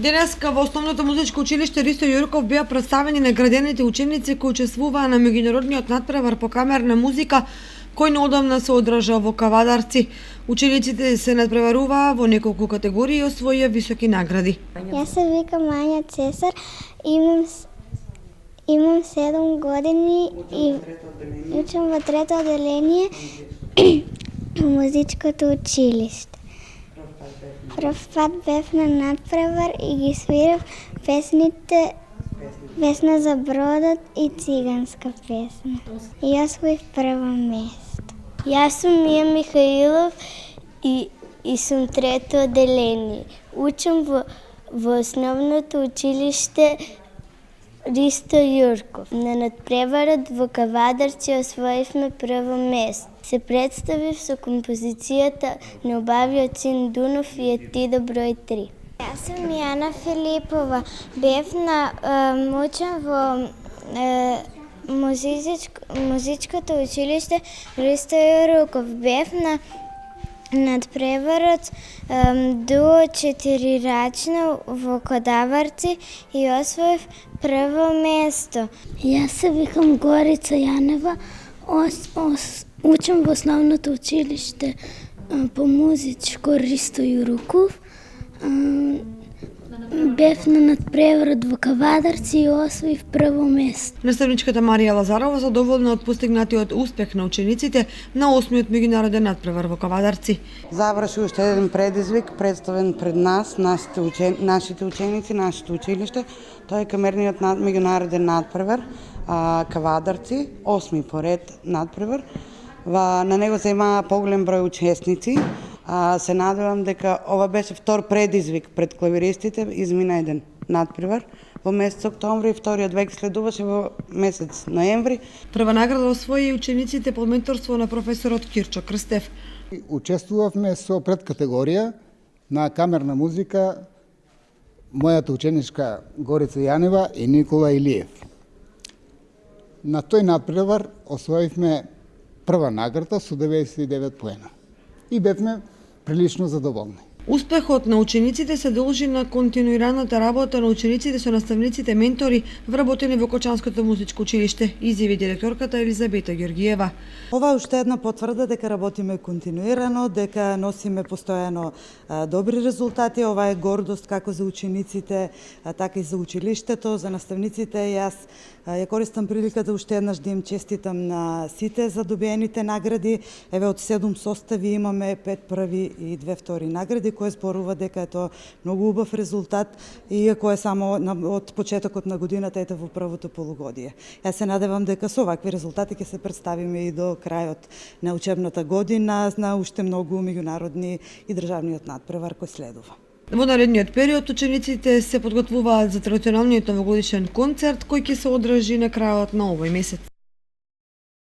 Денеска во Основното музичко училиште Ристо Јурков беа представени наградените ученици кои учествуваа на меѓународниот натпревар по камерна музика кој неодамна се одржа во Кавадарци. Учениците се надпреваруваа во неколку категории и освоија високи награди. Јас се викам Ања Цесар, имам 7 години и учам во трето одделение музичкото училиште. Прв пат бев на надпревар и ги свирав песните Песна за бродот и циганска песна. И освоив прво место. Јас сум Мија Михаилов и сум трето одделение. Учам во Основното училиште Ристо Јурков. На надпреварот во Кавадарци освоивме прво место. Се представив со композицијата на убавиот син Дунов и е ти до број 3. Јас сум Јана Филипова. Бев учам во музичкото училиште Ристо Јурков. Бев на надпреварот дуо 4-рачно во Кодаварци и освоив прво место. Јас се викам Горица Јанева, учам во Основното училиште по музичко Ристо Јурков. Бев на надпреварот во Кавадарци и освоив прво место. Наставничката Марија Лазарова задоволна од постигнатиот успех на учениците на 8-миот меѓународен надпревар во Кавадарци. Заврши уште еден предизвик представен пред нас, нашите ученици, нашето училиште. Тој е камерниот меѓународен надпревар Кавадарци, 8-ми поред надпревар. На него се има поголем број учесници. Се надевам дека ова беше втор предизвик пред клавиристите, измина еден надпревар во месец октомври и вториот век следуваше во месец ноември. Прва награда освои учениците под менторство на професорот Кирчо Крстев. Учествувавме со предкатегорија на камерна музика мојата ученичка Горица Јанева и Никола Илиев. На тој надпревар освоивме прва награда со 99 поена и бевме прилично задоволни. Успехот на учениците се должи на континуираната работа на учениците со наставниците ментори вработени во Кочанското музичко училиште, изјави директорката Елизабета Ѓоргиева. Ова е уште една потврда дека работиме континуирано, дека носиме постојано добри резултати. Ова е гордост како за учениците, така и за училиштето, за наставниците. Јас ја користам приликата уште еднаш да им честитам на сите за добиените награди. Еве од 7 состави имаме 5 први и 2 втори награди, кој зборува дека е тоа многу убав резултат, иако е само од почетокот на годината, ете во првото полугодие. Јас се надевам дека со вакви резултати ќе се представиме и до крајот на учебната година на уште многу меѓународни и државниот надпревар кој следува. Во наредниот период учениците се подготвуваат за традиционалниот новогодишен концерт кој ќе се одржи на крајот на овој месец.